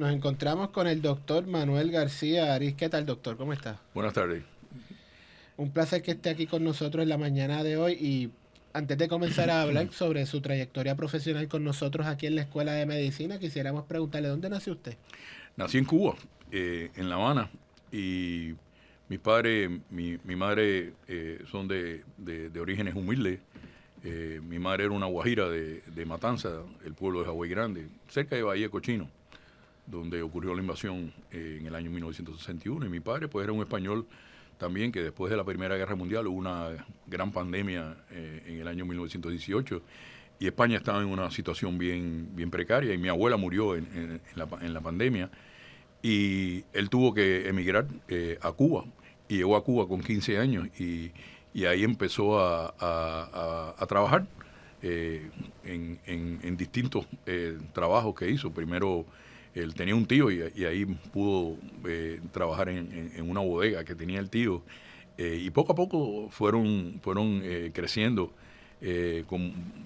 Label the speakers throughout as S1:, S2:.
S1: Nos encontramos con el doctor Manuel García Ariz. ¿Qué tal, doctor? ¿Cómo está?
S2: Buenas tardes.
S1: Un placer que esté aquí con nosotros en la mañana de hoy. Y antes de comenzar a hablar sobre su trayectoria profesional con nosotros aquí en la Escuela de Medicina, quisiéramos preguntarle, ¿dónde nació usted?
S2: Nací en Cuba, en La Habana, y mis padres, mi madre son de orígenes humildes. Mi madre era una guajira de Matanza, el pueblo de Hawái Grande, cerca de Bahía Cochino, donde ocurrió la invasión en el año 1961. Y mi padre pues era un español también, que después de la Primera Guerra Mundial hubo una gran pandemia en el año 1918, y España estaba en una situación bien precaria, y mi abuela murió en la pandemia, y él tuvo que emigrar a Cuba, y llegó a Cuba con 15 años, y ahí empezó a trabajar en distintos trabajos que hizo. Primero, él tenía un tío, y ahí pudo trabajar en una bodega que tenía el tío, y poco a poco fueron creciendo,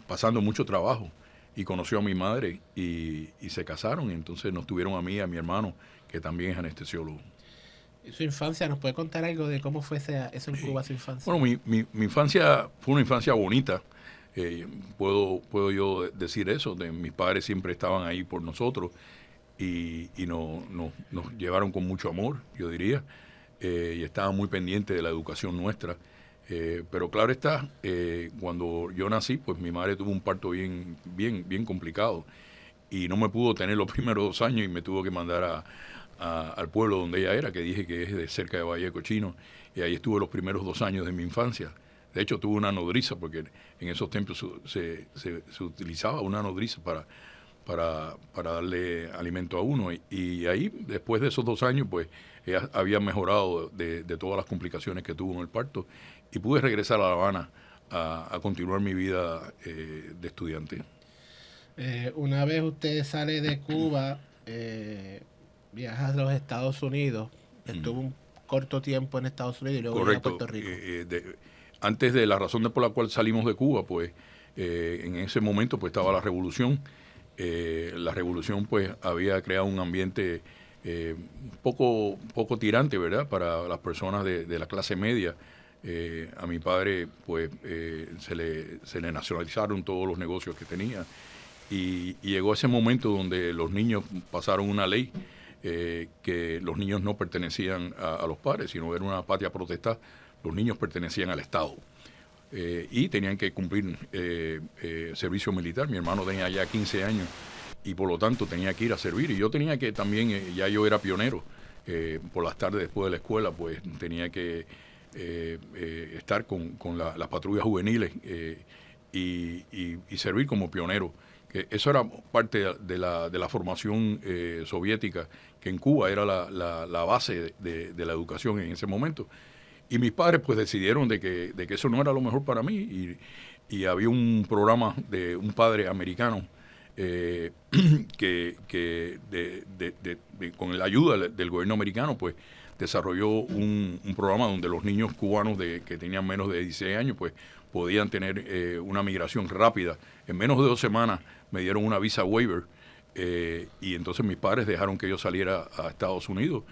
S2: pasando mucho trabajo, y conoció a mi madre y se casaron, y entonces nos tuvieron a mí y a mi hermano, que también es anestesiólogo.
S1: Su infancia, ¿nos puede contar algo de cómo fue eso en
S2: Sí.
S1: Cuba, su infancia?
S2: Bueno, mi infancia fue una infancia bonita. eh, puedo yo decir eso. Mis padres siempre estaban ahí por nosotros, y nos llevaron con mucho amor, yo diría, y estaban muy pendientes de la educación nuestra. Pero claro está, cuando yo nací, pues mi madre tuvo un parto bien complicado, y no me pudo tener los primeros 2 años, y me tuvo que mandar al pueblo donde ella era, que dije que es de cerca de Bahía de Cochino, y ahí estuve los primeros 2 años de mi infancia. De hecho, tuve una nodriza, porque en esos tiempos se utilizaba una nodriza para darle alimento a uno. Y ahí, después de esos 2 años, pues ella había mejorado de todas las complicaciones que tuvo en el parto, y pude regresar a La Habana a continuar mi vida de estudiante.
S1: Una vez usted sale de Cuba, viaja a los Estados Unidos, estuvo un corto tiempo en Estados Unidos y luego llega a
S2: Correcto.
S1: Puerto Rico.
S2: Antes de la razón por la cual salimos de Cuba, pues en ese momento pues estaba la revolución. La revolución pues había creado un ambiente poco tirante, ¿verdad?, para las personas de la clase media. A mi padre pues se le nacionalizaron todos los negocios que tenía, y llegó ese momento donde los niños pasaron una ley, que los niños no pertenecían a los padres, sino era una patria potestad. Los niños pertenecían al Estado, y tenían que cumplir servicio militar. Mi hermano tenía ya 15 años, y por lo tanto tenía que ir a servir, y yo tenía que también, ya yo era pionero, por las tardes después de la escuela, pues tenía que estar con las patrullas juveniles, y servir como pionero. Que eso era parte de la formación soviética, que en Cuba era la base de la educación en ese momento. Y mis padres pues decidieron de que eso no era lo mejor para mí, y había un programa de un padre americano, que con la ayuda del gobierno americano pues desarrolló un programa donde los niños cubanos que tenían menos de 16 años pues podían tener una migración rápida. En menos de 2 semanas me dieron una visa waiver, y entonces mis padres dejaron que yo saliera a Estados Unidos,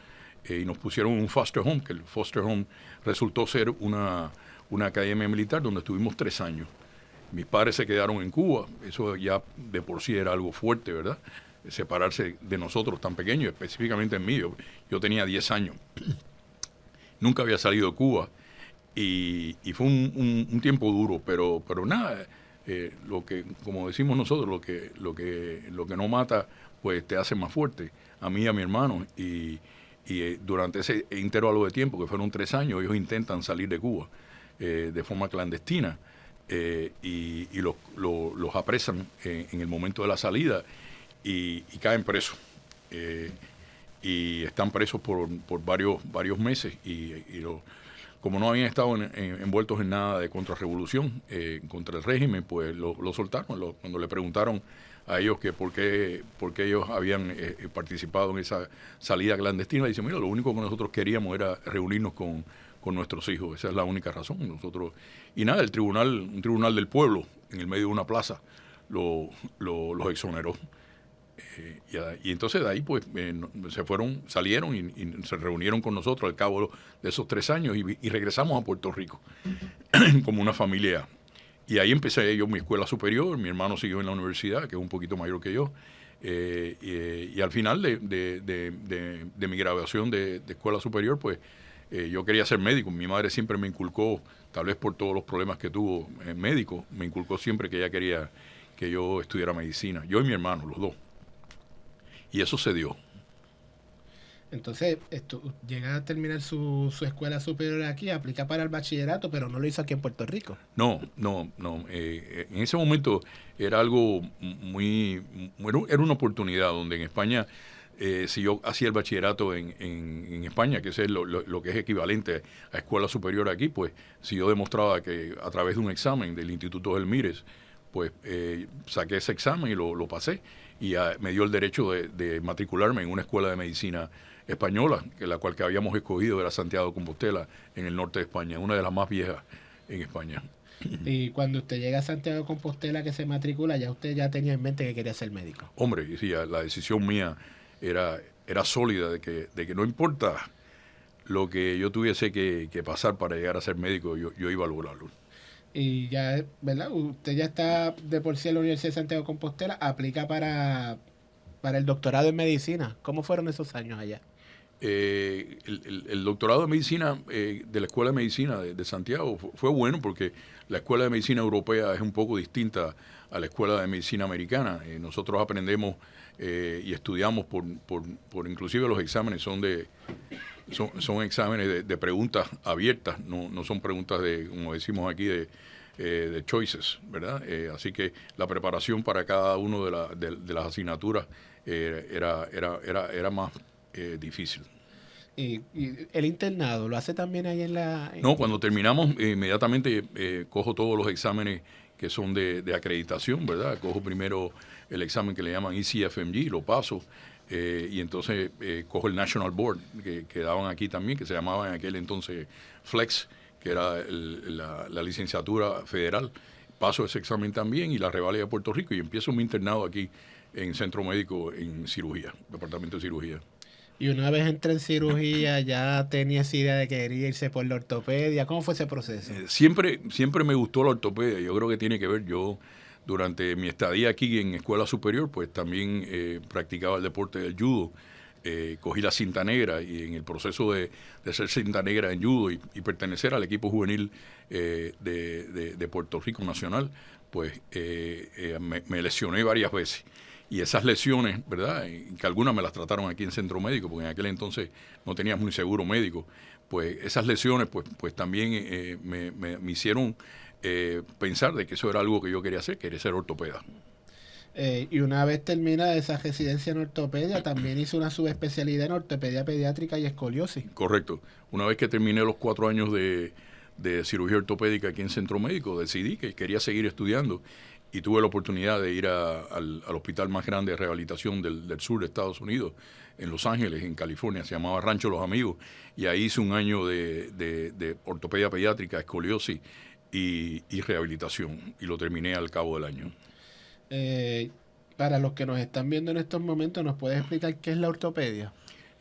S2: y nos pusieron un foster home, que el foster home resultó ser una academia militar donde estuvimos 3 años. Mis padres se quedaron en Cuba. Eso ya de por sí era algo fuerte, ¿verdad? Separarse de nosotros tan pequeños, específicamente en mí. Yo tenía 10 años. Nunca había salido de Cuba, y fue un tiempo duro, pero nada, lo que, como decimos nosotros, lo que no mata, pues te hace más fuerte, a mí y a mi hermano. Y durante ese intervalo de tiempo, que fueron 3 años, ellos intentan salir de Cuba de forma clandestina, y los apresan en el momento de la salida, y caen presos. Y están presos por varios meses, como no habían estado envueltos en nada de contrarrevolución contra el régimen, pues lo soltaron. Cuando le preguntaron a ellos que por qué ellos habían participado en esa salida clandestina, dicen, mira, lo único que nosotros queríamos era reunirnos con nuestros hijos. Esa es la única razón. Y nada, un tribunal del pueblo en el medio de una plaza los exoneró. Y entonces de ahí pues salieron y se reunieron con nosotros al cabo de esos 3 años y regresamos a Puerto Rico como una familia. Y ahí empecé yo mi escuela superior, mi hermano siguió en la universidad, que es un poquito mayor que yo. Y al final de mi graduación de escuela superior, pues yo quería ser médico. Mi madre siempre me inculcó, tal vez por todos los problemas que tuvo médico, me inculcó siempre que ella quería que yo estudiara medicina. Yo y mi hermano, los dos. Y eso se dio.
S1: Entonces, llega a terminar su escuela superior aquí, aplica para el bachillerato, pero no lo hizo aquí en Puerto Rico.
S2: No. En ese momento era algo era una oportunidad donde en España, si yo hacía el bachillerato en España, que es lo que es equivalente a escuela superior aquí, pues si yo demostraba que a través de un examen del Instituto del Mires, pues saqué ese examen y lo pasé y me dio el derecho de matricularme en una escuela de medicina española, que la cual que habíamos escogido era Santiago de Compostela, en el norte de España, una de las más viejas en España.
S1: Y cuando usted llega a Santiago de Compostela, que se matricula, ya usted ya tenía en mente que quería ser médico.
S2: Hombre, sí, la decisión mía era sólida de que no importa lo que yo tuviese que pasar para llegar a ser médico, yo iba a lograrlo.
S1: Y ya, ¿verdad? Usted ya está de por sí en la Universidad de Santiago de Compostela, aplica para el doctorado en medicina. ¿Cómo fueron esos años allá?
S2: El doctorado de medicina de la Escuela de Medicina de Santiago fue bueno porque la Escuela de Medicina Europea es un poco distinta a la Escuela de Medicina Americana. Nosotros aprendemos y estudiamos por inclusive los exámenes son exámenes de preguntas abiertas, no son preguntas como decimos aquí, de choices, ¿verdad? Así que la preparación para cada uno de las asignaturas era más difícil.
S1: ¿Y el internado lo hace también ahí en la...?
S2: No, cuando terminamos, inmediatamente cojo todos los exámenes que son de acreditación, ¿verdad? Cojo primero el examen que le llaman ECFMG, lo paso, y entonces cojo el National Board, que daban aquí también, que se llamaba en aquel entonces FLEX, que era la licenciatura federal. Paso ese examen también y la revalida de Puerto Rico y empiezo mi internado aquí en Centro Médico en cirugía, departamento de cirugía.
S1: Y una vez entré en cirugía, ya tenía esa idea de que quería irse por la ortopedia. ¿Cómo fue ese proceso?
S2: Siempre me gustó la ortopedia. Yo creo que tiene que ver. Yo, durante mi estadía aquí en escuela superior, pues también practicaba el deporte del judo. Cogí la cinta negra y en el proceso de ser cinta negra en judo y pertenecer al equipo juvenil de Puerto Rico Nacional, pues me lesioné varias veces. Y esas lesiones, ¿verdad? Que algunas me las trataron aquí en Centro Médico, porque en aquel entonces no teníamos muy seguro médico. Pues esas lesiones pues también me hicieron pensar de que eso era algo que yo quería hacer, quería ser ortopeda.
S1: Y una vez termina esa residencia en ortopedia, también hizo una subespecialidad en ortopedia pediátrica y escoliosis.
S2: Correcto. Una vez que terminé los 4 años de cirugía ortopédica aquí en Centro Médico, decidí que quería seguir estudiando y tuve la oportunidad de ir al hospital más grande de rehabilitación del sur de Estados Unidos, en Los Ángeles, en California, se llamaba Rancho Los Amigos, y ahí hice un año de ortopedia pediátrica, escoliosis y rehabilitación, y lo terminé al cabo del año.
S1: Para los que nos están viendo en estos momentos, ¿nos puedes explicar qué es la ortopedia?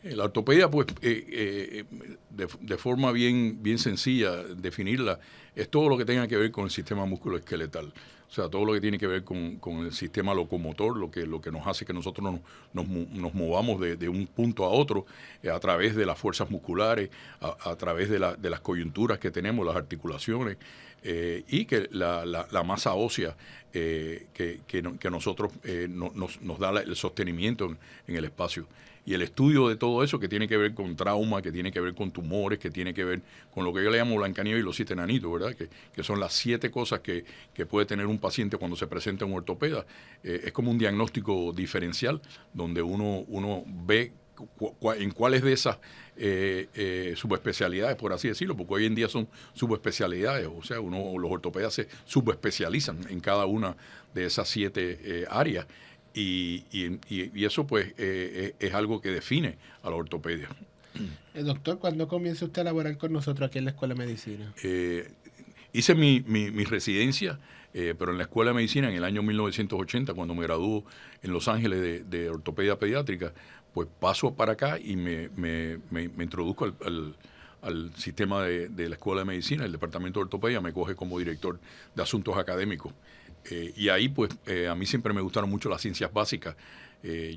S2: La ortopedia, pues, de forma bien sencilla, definirla, es todo lo que tenga que ver con el sistema musculoesqueletal. O sea, todo lo que tiene que ver con el sistema locomotor, lo que nos hace que nosotros nos movamos de un punto a otro a través de las fuerzas musculares, a través de las coyunturas que tenemos, las articulaciones, y que la masa ósea que nosotros nos da el sostenimiento en el espacio. Y el estudio de todo eso que tiene que ver con trauma, que tiene que ver con tumores, que tiene que ver con lo que yo le llamo Blancanieves y los 7 enanitos, ¿verdad? Que son las 7 cosas que puede tener un paciente cuando se presenta en un ortopeda. Es como un diagnóstico diferencial donde uno ve en cuáles de esas subespecialidades, por así decirlo, porque hoy en día son subespecialidades, o sea, los ortopedas se subespecializan en cada una de esas 7 áreas. Y eso pues es algo que define a la ortopedia.
S1: Doctor, ¿cuándo comienza usted a laborar con nosotros aquí en la Escuela de Medicina?
S2: Hice mi residencia, pero en la Escuela de Medicina en el año 1980, cuando me graduó en Los Ángeles de ortopedia pediátrica, pues paso para acá y me introduzco al sistema de la Escuela de Medicina. El Departamento de Ortopedia me coge como director de asuntos académicos. Y ahí, pues, a mí siempre me gustaron mucho las ciencias básicas.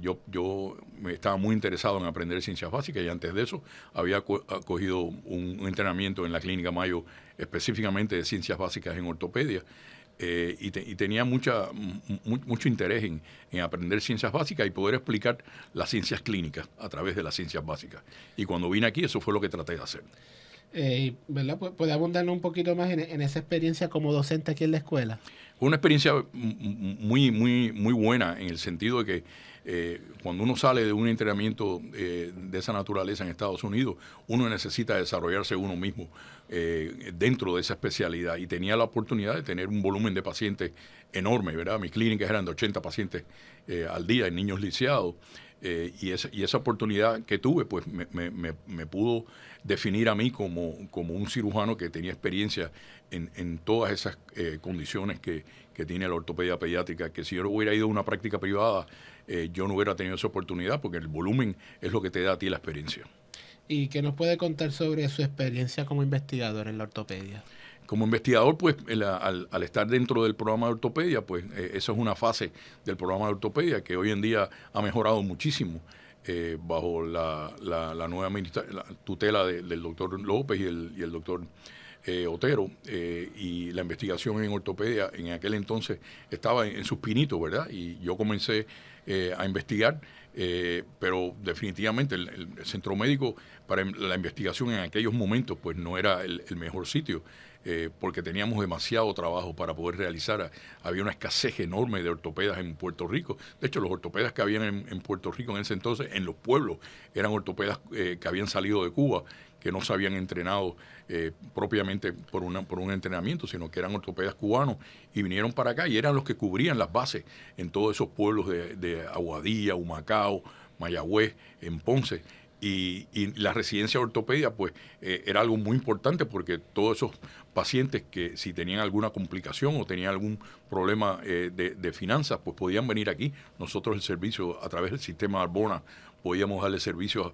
S2: Yo me estaba muy interesado en aprender ciencias básicas y antes de eso había cogido un entrenamiento en la Clínica Mayo específicamente de ciencias básicas en ortopedia. Y tenía mucho interés en aprender ciencias básicas y poder explicar las ciencias clínicas a través de las ciencias básicas. Y cuando vine aquí, eso fue lo que traté de hacer.
S1: ¿Verdad? ¿Puede abundarnos un poquito más en esa experiencia como docente aquí en la escuela?
S2: Fue una experiencia muy buena en el sentido de que cuando uno sale de un entrenamiento de esa naturaleza en Estados Unidos, uno necesita desarrollarse uno mismo dentro de esa especialidad. Y tenía la oportunidad de tener un volumen de pacientes enorme, ¿verdad? Mis clínicas eran de 80 pacientes al día en niños lisiados. Y esa oportunidad que tuve, pues me pudo definir a mí como un cirujano que tenía experiencia en todas esas condiciones que tiene la ortopedia pediátrica, que si yo hubiera ido a una práctica privada, yo no hubiera tenido esa oportunidad, porque el volumen es lo que te da a ti la experiencia.
S1: ¿Y qué nos puede contar sobre su experiencia como investigador en la ortopedia?
S2: Como investigador, pues al estar dentro del programa de ortopedia, pues eso es una fase del programa de ortopedia que hoy en día ha mejorado muchísimo bajo la nueva tutela del doctor López y el doctor Otero, y la investigación en ortopedia en aquel entonces estaba en sus pinitos, ¿verdad? Y yo comencé a investigar, pero definitivamente el centro médico para la investigación en aquellos momentos pues no era el mejor sitio. Porque teníamos demasiado trabajo para poder realizar. Había una escasez enorme de ortopedas en Puerto Rico. De hecho, los ortopedas que habían en Puerto Rico en ese entonces, en los pueblos, eran ortopedas que habían salido de Cuba, que no se habían entrenado propiamente por un entrenamiento, sino que eran ortopedas cubanos y vinieron para acá y eran los que cubrían las bases en todos esos pueblos de Aguadilla, Humacao, Mayagüez, en Ponce. Y la residencia de ortopedia pues era algo muy importante, porque todos esos pacientes que si tenían alguna complicación o tenían algún problema de finanzas, pues podían venir aquí. Nosotros el servicio a través del sistema Arbona podíamos darle servicio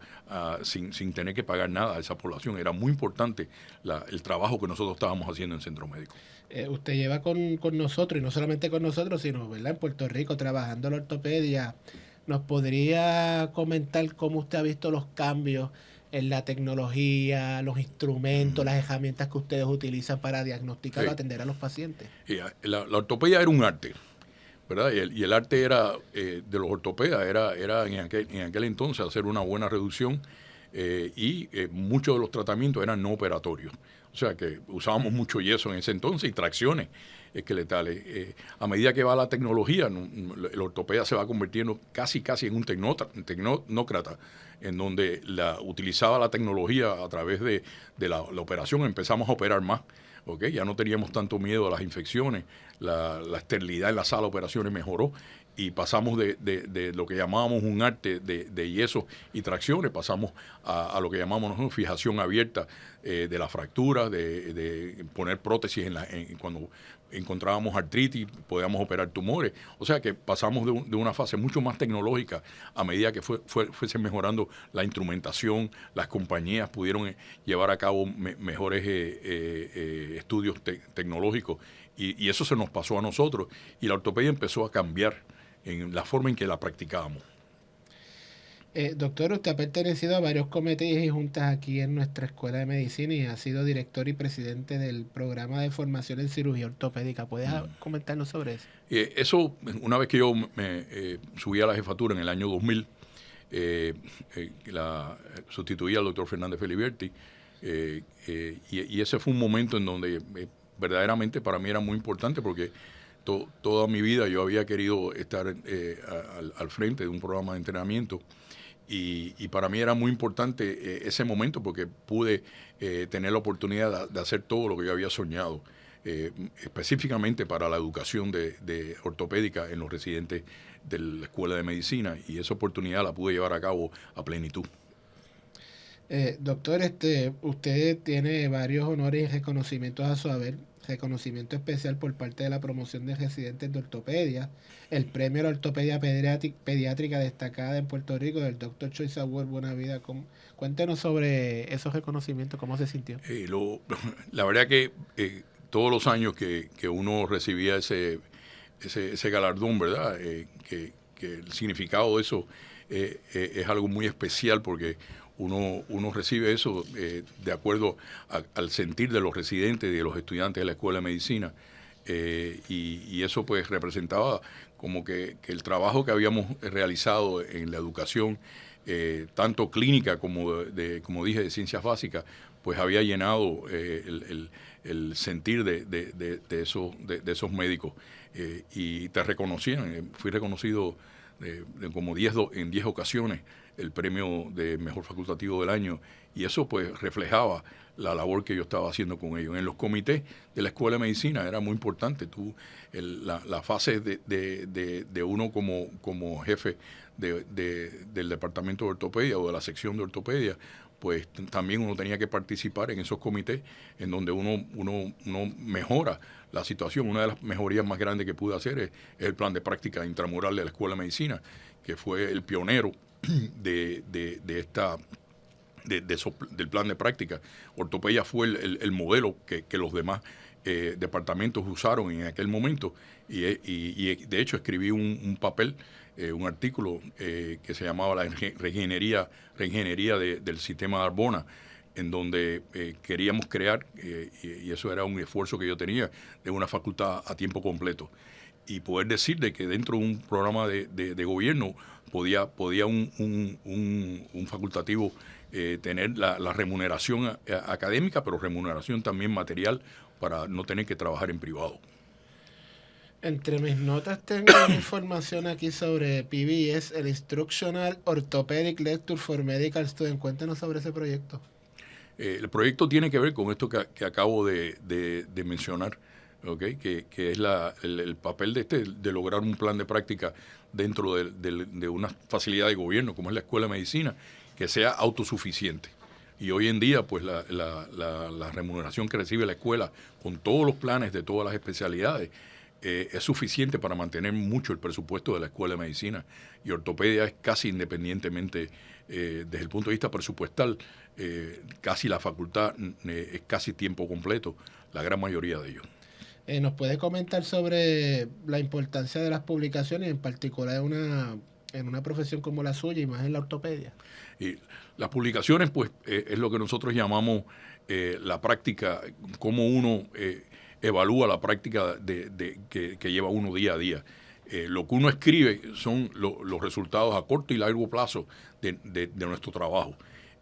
S2: sin tener que pagar nada a esa población. Era muy importante el trabajo que nosotros estábamos haciendo en Centro Médico.
S1: Usted lleva con nosotros, y no solamente con nosotros, sino, ¿verdad?, en Puerto Rico trabajando la ortopedia. ¿Nos podría comentar cómo usted ha visto los cambios en la tecnología, los instrumentos, las herramientas que ustedes utilizan para diagnosticar o atender a los pacientes?
S2: La ortopedia era un arte, ¿verdad? Y el arte era de los ortopedas, era en aquel entonces hacer una buena reducción, y muchos de los tratamientos eran no operatorios. O sea que usábamos mucho yeso en ese entonces y tracciones esqueletales. A medida que va la tecnología, el ortopeda se va convirtiendo casi en un tecnócrata, en donde utilizaba la tecnología a través de la operación. Empezamos a operar más. ¿Okay? Ya no teníamos tanto miedo a las infecciones, la esterilidad en la sala de operaciones mejoró, y pasamos de lo que llamábamos un arte de yeso y tracciones, pasamos a lo que llamamos nosotros fijación abierta de la fractura, de poner prótesis cuando encontrábamos artritis, podíamos operar tumores. O sea que pasamos de una fase mucho más tecnológica a medida que fuese mejorando la instrumentación. Las compañías pudieron llevar a cabo mejores estudios tecnológicos, y eso se nos pasó a nosotros, y la ortopedia empezó a cambiar en la forma en que la practicábamos.
S1: Doctor, usted ha pertenecido a varios comités y juntas aquí en nuestra Escuela de Medicina y ha sido director y presidente del programa de formación en cirugía ortopédica. ¿Puedes comentarnos sobre eso?
S2: Eso, una vez que yo me subí a la jefatura en el año 2000, sustituí al doctor Fernández Feliberti, y ese fue un momento en donde verdaderamente para mí era muy importante, porque toda mi vida yo había querido estar al frente de un programa de entrenamiento, y para mí era muy importante ese momento, porque pude tener la oportunidad de hacer todo lo que yo había soñado, específicamente para la educación de ortopédica en los residentes de la Escuela de Medicina, y esa oportunidad la pude llevar a cabo a plenitud.
S1: Doctor, usted tiene varios honores y reconocimientos a su haber. Reconocimiento especial por parte de la promoción de residentes de ortopedia, el premio a la ortopedia pediátrica destacada en Puerto Rico del Dr. Choice Award Buena Vida. Cuéntenos sobre esos reconocimientos, ¿cómo se sintió?
S2: La verdad que todos los años que uno recibía ese galardón, ¿verdad? Que el significado de eso es algo muy especial porque uno recibe eso de acuerdo al sentir de los residentes y de los estudiantes de la Escuela de Medicina. Y eso pues representaba como que el trabajo que habíamos realizado en la educación, tanto clínica como dije, de ciencias básicas, pues había llenado el sentir de esos médicos. Y te reconocían, fui reconocido como en 10 ocasiones el premio de mejor facultativo del año, y eso pues reflejaba la labor que yo estaba haciendo con ellos. En los comités de la Escuela de Medicina era muy importante. La fase de uno como jefe del departamento de ortopedia o de la sección de ortopedia, pues también uno tenía que participar en esos comités en donde uno mejora la situación. Una de las mejorías más grandes que pude hacer es el plan de práctica intramural de la Escuela de Medicina, que fue el pionero del plan de práctica. Ortopedia fue el modelo que los demás departamentos usaron en aquel momento, y de hecho escribí un papel, un artículo que se llamaba la reingeniería del sistema de Arbona, en donde queríamos crear, y eso era un esfuerzo que yo tenía, de una facultad a tiempo completo. Y poder decir de que dentro de un programa de gobierno podía un facultativo tener la remuneración académica, pero remuneración también material para no tener que trabajar en privado.
S1: Entre mis notas tengo una información aquí sobre PBS, el Instructional Orthopedic Lecture for Medical Students. Cuéntenos sobre ese proyecto.
S2: El proyecto tiene que ver con esto que acabo de mencionar, ¿okay? Que es el papel de lograr un plan de práctica dentro de una facilidad de gobierno como es la Escuela de Medicina, que sea autosuficiente. Y hoy en día, pues la remuneración que recibe la escuela con todos los planes de todas las especialidades es suficiente para mantener mucho el presupuesto de la Escuela de Medicina. Y ortopedia es casi independientemente, desde el punto de vista presupuestal, casi la facultad es casi tiempo completo, la gran mayoría de ellos.
S1: ¿Nos puede comentar sobre la importancia de las publicaciones, en particular en una profesión como la suya y más en la ortopedia?
S2: Y las publicaciones, pues, es lo que nosotros llamamos la práctica, cómo uno evalúa la práctica que lleva uno día a día. Lo que uno escribe son los resultados a corto y largo plazo de nuestro trabajo.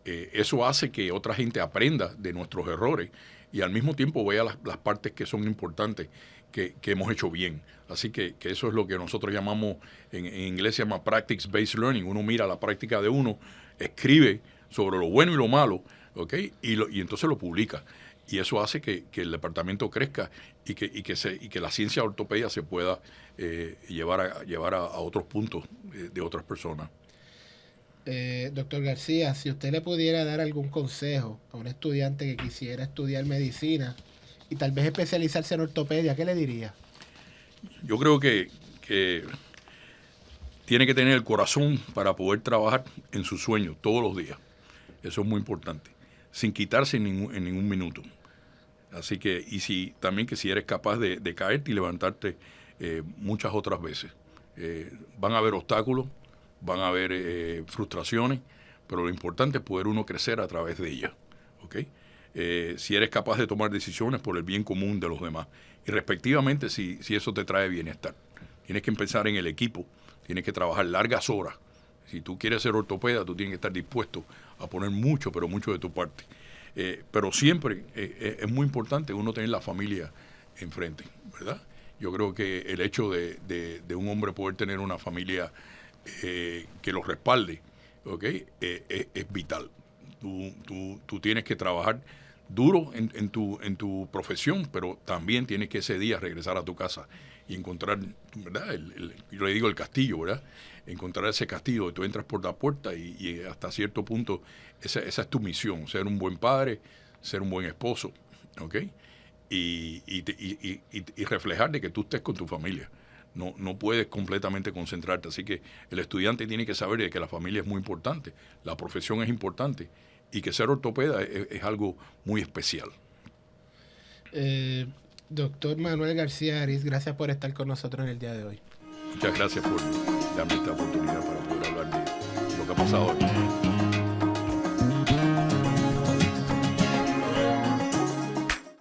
S2: Eso hace que otra gente aprenda de nuestros errores y al mismo tiempo vea las partes que son importantes que hemos hecho bien. Así que eso es lo que nosotros llamamos, en inglés se llama practice-based learning. Uno mira la práctica de uno, escribe sobre lo bueno y lo malo, ¿okay? Y entonces lo publica. Y eso hace que el departamento crezca y que la ciencia de ortopedia se pueda llevar a otros puntos de otras personas.
S1: Doctor García, si usted le pudiera dar algún consejo a un estudiante que quisiera estudiar medicina y tal vez especializarse en ortopedia, ¿qué le diría?
S2: Yo creo que tiene que tener el corazón para poder trabajar en sus sueños todos los días. Eso es muy importante, sin quitarse en ningún minuto. Así que, también que si eres capaz de caerte y levantarte muchas otras veces. Van a haber obstáculos, van a haber frustraciones, pero lo importante es poder uno crecer a través de ellas. ¿Okay? Si eres capaz de tomar decisiones por el bien común de los demás. Y respectivamente, si eso te trae bienestar. Tienes que empezar en el equipo, tienes que trabajar largas horas. Si tú quieres ser ortopeda, tú tienes que estar dispuesto a poner mucho, pero mucho de tu parte. Pero siempre es muy importante uno tener la familia enfrente, ¿verdad? Yo creo que el hecho de un hombre poder tener una familia que lo respalde, ¿okay? Es vital. Tú tienes que trabajar duro en tu profesión, pero también tienes que ese día regresar a tu casa y encontrar, ¿verdad? Yo le digo el castillo, ¿verdad? encontrar ese castigo, tú entras por la puerta y hasta cierto punto esa es tu misión, ser un buen padre, ser un buen esposo, ¿ok? Y reflejar de que tú estés con tu familia. No puedes completamente concentrarte. Así que el estudiante tiene que saber de que la familia es muy importante, la profesión es importante y que ser ortopeda es algo muy especial.
S1: Doctor Manuel García Ariz, gracias por estar con nosotros en el día de hoy.
S2: Muchas gracias por darme esta oportunidad para poder hablar de lo que ha pasado aquí.